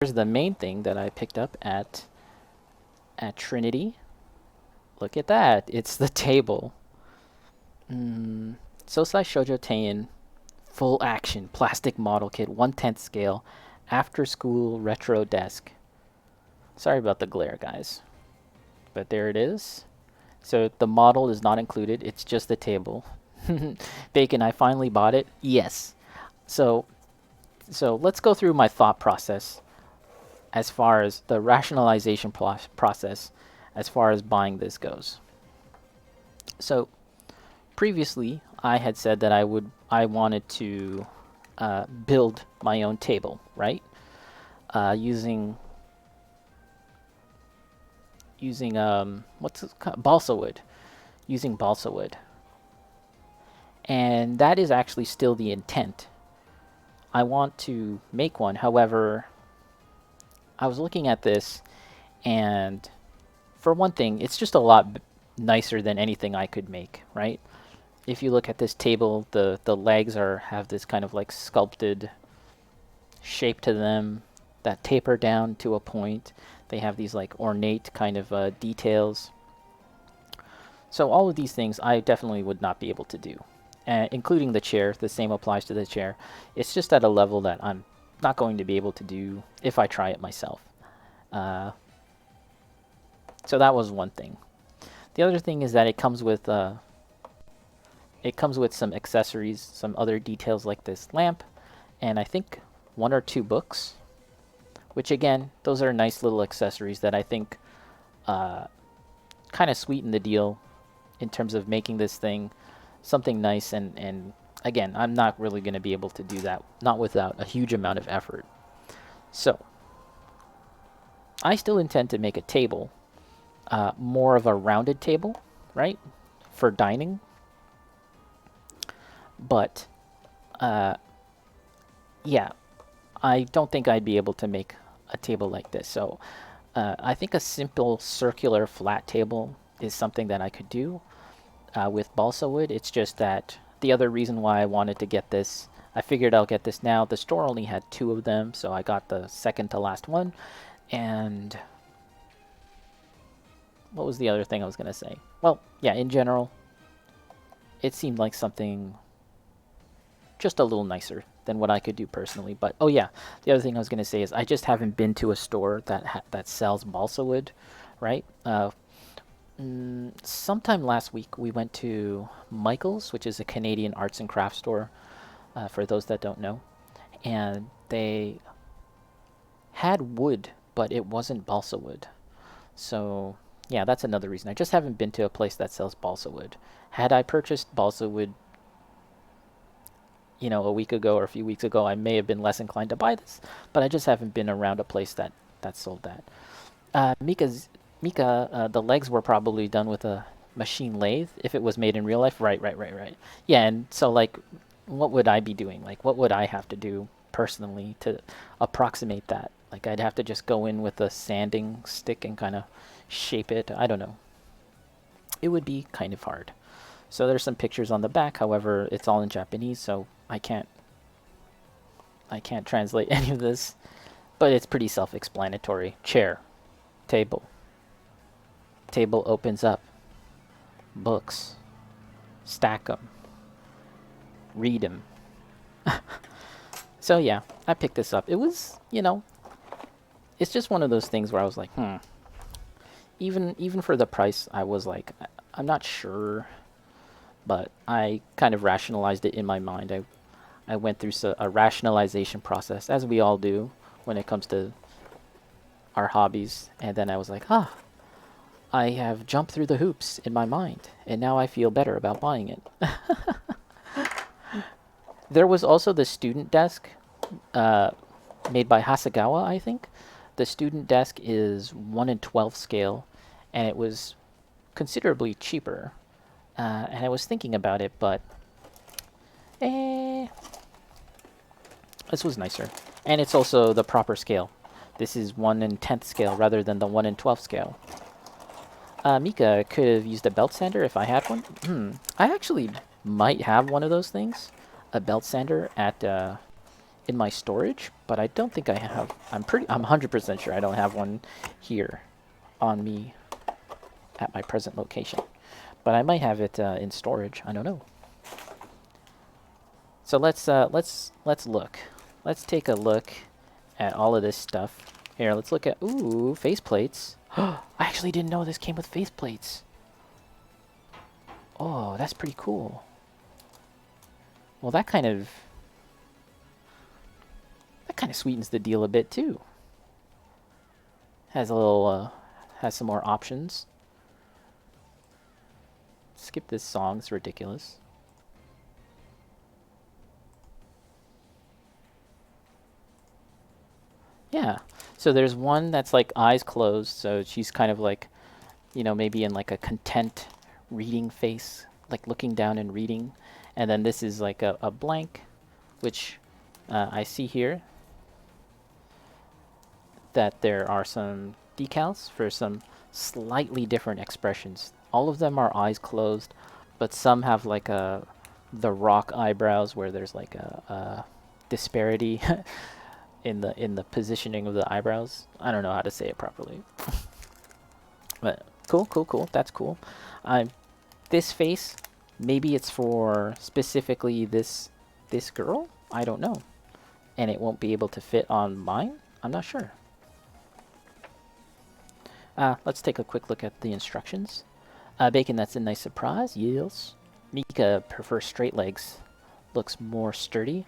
here's the main thing that I picked up at Trinity. Look at that. It's the table. Sousai Shojo Teien full action plastic model kit 1/10 scale after school retro desk. Sorry about the glare, guys. But there it is. So the model is not included. It's just the table. Bacon, I finally bought it. Yes. So let's go through my thought process as far as the rationalization process as far as buying this goes. So previously I had said that I wanted to build my own table, right? Using what's it called? Balsa wood. Using balsa wood. And that is actually still the intent. I want to make one. However, I was looking at this, and for one thing, it's just a lot nicer than anything I could make, right? If you look at this table, the legs have this kind of like sculpted shape to them that taper down to a point. They have these like ornate kind of details. So all of these things I definitely would not be able to do. Including the chair. The same applies to the chair. It's just at a level that I'm not going to be able to do if I try it myself. So that was one thing. The other thing is that it comes with some accessories, some other details like this lamp, and I think 1 or 2 books. Which again, those are nice little accessories that I think kind of sweeten the deal in terms of making this thing something nice, and again, I'm not really going to be able to do that, not without a huge amount of effort. So, I still intend to make a table, more of a rounded table, right, for dining. But, yeah, I don't think I'd be able to make a table like this. So, I think a simple circular flat table is something that I could do. With balsa wood. It's just that the other reason why I wanted to get this, I figured I'll get this now. The store only had 2 of them, so I got the second to last one. And what was the other thing I was going to say? Well, yeah, in general, it seemed like something just a little nicer than what I could do personally. But oh yeah, the other thing I was going to say is I just haven't been to a store that sells balsa wood, right? Sometime last week we went to Michael's, which is a Canadian arts and crafts store, for those that don't know, and they had wood, but it wasn't balsa wood. So yeah, that's another reason. I just haven't been to a place that sells balsa wood. Had I purchased balsa wood, a week ago or a few weeks ago, I may have been less inclined to buy this, but I just haven't been around a place that sold that. Mika, the legs were probably done with a machine lathe if it was made in real life. Right. Yeah, and so like, what would I be doing? Like, what would I have to do personally to approximate that? Like, I'd have to just go in with a sanding stick and kind of shape it. I don't know. It would be kind of hard. So there's some pictures on the back. However, it's all in Japanese, so I can't translate any of this. But it's pretty self-explanatory. Chair, table. Table opens up. Books. Stack them. Read them. So yeah, I picked this up. It was, it's just one of those things where I was like, Even for the price, I was like, I'm not sure. But I kind of rationalized it in my mind. I went through a rationalization process, as we all do when it comes to our hobbies. And then I was like, I have jumped through the hoops in my mind, and now I feel better about buying it. There was also the student desk made by Hasegawa, I think. The student desk is 1 in 12 scale, and it was considerably cheaper. And I was thinking about it, but this was nicer. And it's also the proper scale. This is 1 in 10th scale rather than the 1 in 12 scale. Mika could have used a belt sander if I had one. I actually might have one of those things. A belt sander at in my storage, but I don't think I have. I'm 100% sure I don't have one here on me at my present location. But I might have it in storage. I don't know. So let's look. Let's take a look at all of this stuff. Here, let's look at faceplates. I actually didn't know this came with faceplates. Oh, that's pretty cool. Well, that kind of sweetens the deal a bit too. Has a little has some more options. Skip this song, it's ridiculous. Yeah. So there's one that's like eyes closed, so she's kind of like, you know, maybe in like a content reading face, like looking down and reading. And then this is like a blank, which I see here that there are some decals for some slightly different expressions. All of them are eyes closed, but some have like the rock eyebrows where there's like a disparity in the positioning of the eyebrows. I don't know how to say it properly. But cool. That's cool. This face, maybe it's for specifically this girl. I don't know, and it won't be able to fit on mine. I'm not sure. Let's take a quick look at the instructions. Bacon, that's a nice surprise. Yes. Mika prefers straight legs. Looks more sturdy.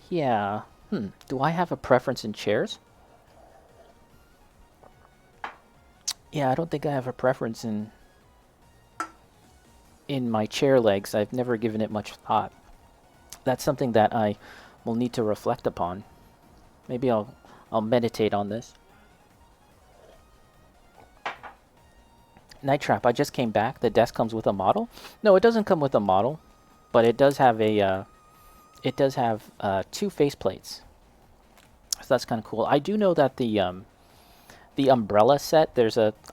Yeah. Do I have a preference in chairs? Yeah, I don't think I have a preference in my chair legs. I've never given it much thought. That's something that I will need to reflect upon. Maybe I'll meditate on this. Night Trap, I just came back. The desk comes with a model? No, it doesn't come with a model, but it does have a two faceplates. So that's kind of cool. I do know that the umbrella set,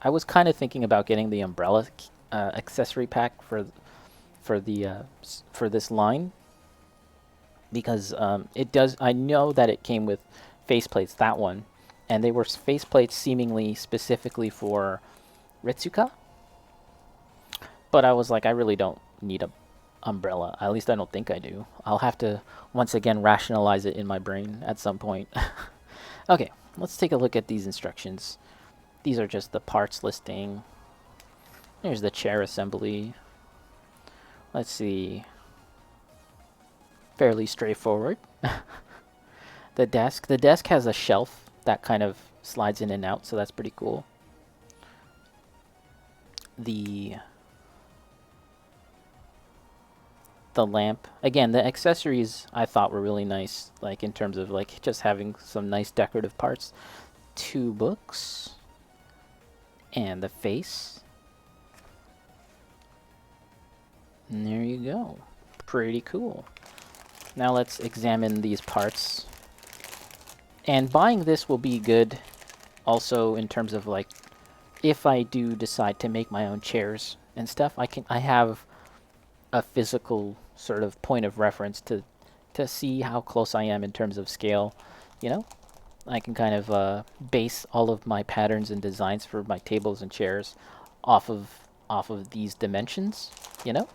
I was kind of thinking about getting the umbrella accessory pack for this line, because I know that it came with faceplates, that one, and they were faceplates seemingly specifically for Ritsuka. But I was like, I really don't need a umbrella. At least I don't think I do. I'll have to once again rationalize it in my brain at some point. Okay, let's take a look at these instructions. These are just the parts listing. There's the chair assembly. Let's see. Fairly straightforward. The desk. The desk has a shelf that kind of slides in and out, so that's pretty cool. The lamp. Again, the accessories I thought were really nice, like in terms of like just having some nice decorative parts. 2 books. And the face. And there you go. Pretty cool. Now let's examine these parts. And buying this will be good also in terms of like, if I do decide to make my own chairs and stuff, I have a physical sort of point of reference to see how close I am in terms of scale, you know? I can kind of base all of my patterns and designs for my tables and chairs off of these dimensions, you know?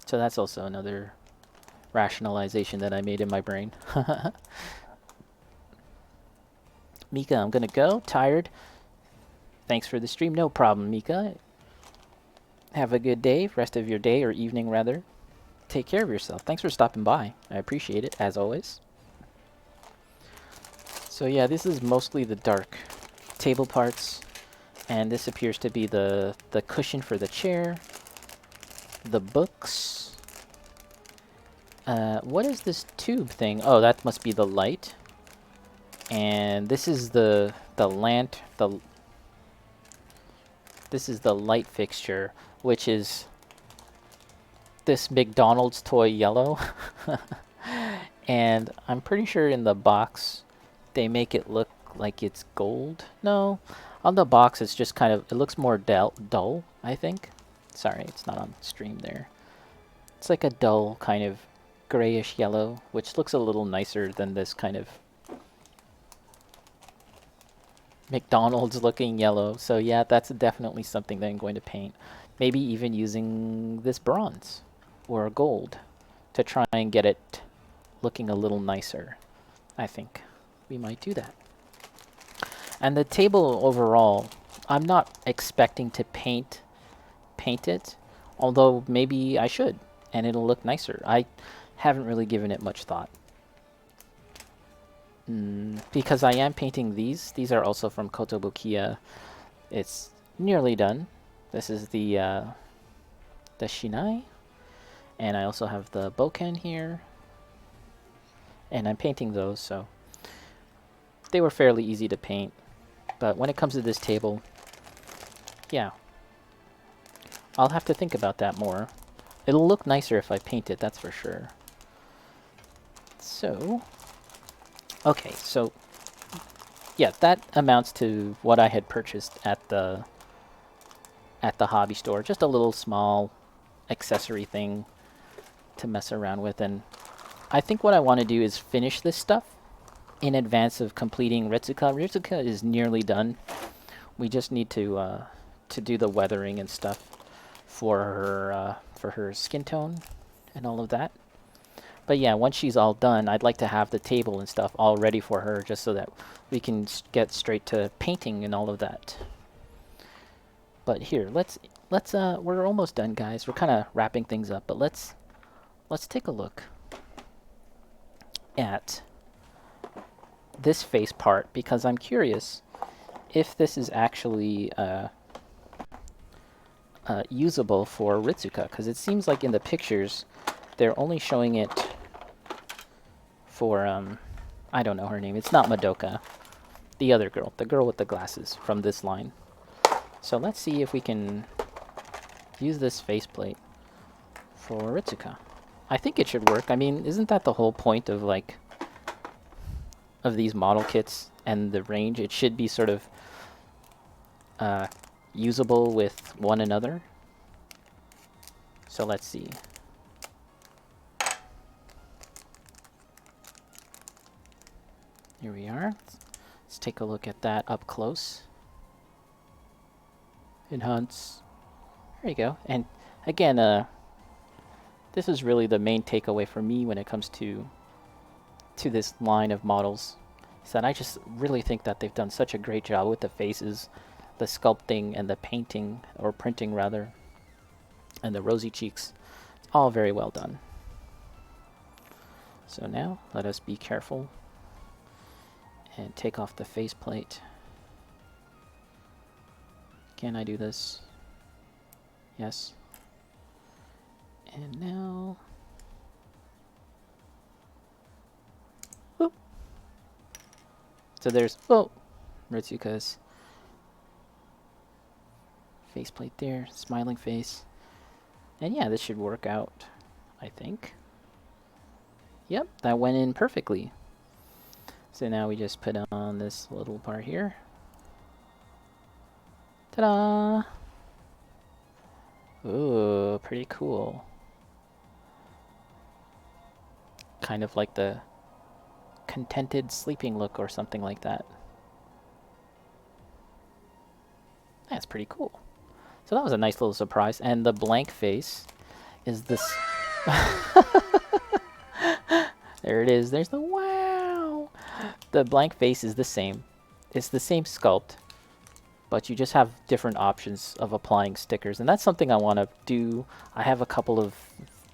So that's also another rationalization that I made in my brain. Mika, I'm gonna go. Tired. Thanks for the stream. No problem, Mika. Have a good day, rest of your day, or evening rather. Take care of yourself. Thanks for stopping by. I appreciate it, as always. So yeah, this is mostly the dark table parts. And this appears to be the cushion for the chair. The books. What is this tube thing? Oh, that must be the light. And this is the this is the light fixture, which is this McDonald's toy yellow. And I'm pretty sure in the box they make it look like it's gold. No, on the box it's just kind of, it looks more dull, I think. Sorry, it's not on stream there. It's like a dull kind of grayish yellow, which looks a little nicer than this kind of McDonald's looking yellow. So yeah, that's definitely something that I'm going to paint. Maybe even using this bronze or gold to try and get it looking a little nicer. I think we might do that. And the table overall, I'm not expecting to paint it, although maybe I should, and it'll look nicer. I haven't really given it much thought. Because I am painting these. These are also from Kotobukiya. It's nearly done. This is the shinai, and I also have the boken here. And I'm painting those, so they were fairly easy to paint. But when it comes to this table, yeah, I'll have to think about that more. It'll look nicer if I paint it, that's for sure. So, okay, so yeah, that amounts to what I had purchased at the hobby store. Just a little small accessory thing to mess around with. And I think what I want to do is finish this stuff in advance of completing Ritsuka. Ritsuka is nearly done. We just need to do the weathering and stuff for her skin tone and all of that. But yeah, once she's all done, I'd like to have the table and stuff all ready for her, just so that we can get straight to painting and all of that. But here, let's we're almost done, guys. We're kind of wrapping things up, but let's take a look at this face part, because I'm curious if this is actually usable for Ritsuka, because it seems like in the pictures they're only showing it for I don't know her name. It's not Madoka. The other girl, the girl with the glasses from this line. So let's see if we can use this faceplate for Ritsuka. I think it should work. I mean, isn't that the whole point of these model kits and the range? It should be sort of usable with one another. So let's see. Here we are. Let's take a look at that up close. Enhance. There you go. And again, this is really the main takeaway for me when it comes to this line of models. Is that I just really think that they've done such a great job with the faces, the sculpting, and the painting, or printing rather, and the rosy cheeks. It's all very well done. So now, let us be careful and take off the faceplate. Can I do this? Yes. And now... Whoop. So there's... Oh! Ritsuka's faceplate there. Smiling face. And yeah, this should work out, I think. Yep, that went in perfectly. So now we just put on this little part here. Ta-da! Ooh, pretty cool. Kind of like the contented sleeping look or something like that. That's pretty cool. So that was a nice little surprise. And the blank face is this... There it is. There's the wow! The blank face is the same. It's the same sculpt, but you just have different options of applying stickers. And that's something I want to do. I have a couple of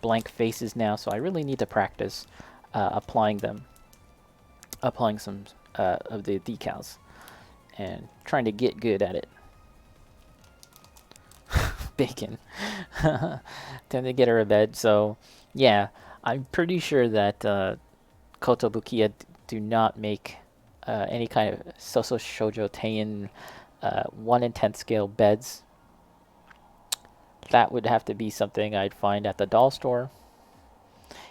blank faces now, so I really need to practice applying them. Applying some of the decals. And trying to get good at it. Bacon. Time to get her a bed. So, yeah, I'm pretty sure that kotobukiya do not make any kind of Sousai Shojo Teien 1 in 10 scale beds. That would have to be something I'd find at the doll store.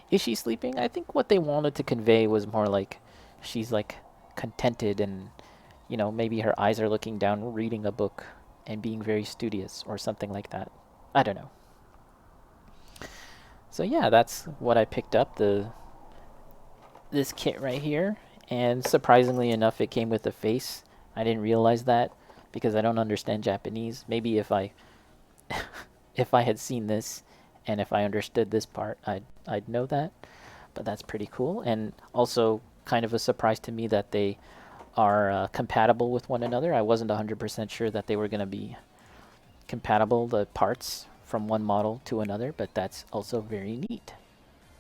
Is she sleeping? I think what they wanted to convey was more like she's like contented and, you know, maybe her eyes are looking down, reading a book and being very studious or something like that. I don't know. So yeah, that's what I picked up, this kit right here. And surprisingly enough, it came with a face. I didn't realize that because I don't understand Japanese. Maybe if I had seen this and if I understood this part, I'd know that. But that's pretty cool, and also kind of a surprise to me that they are compatible with one another. I wasn't 100% sure that they were going to be compatible, the parts from one model to another, but that's also very neat.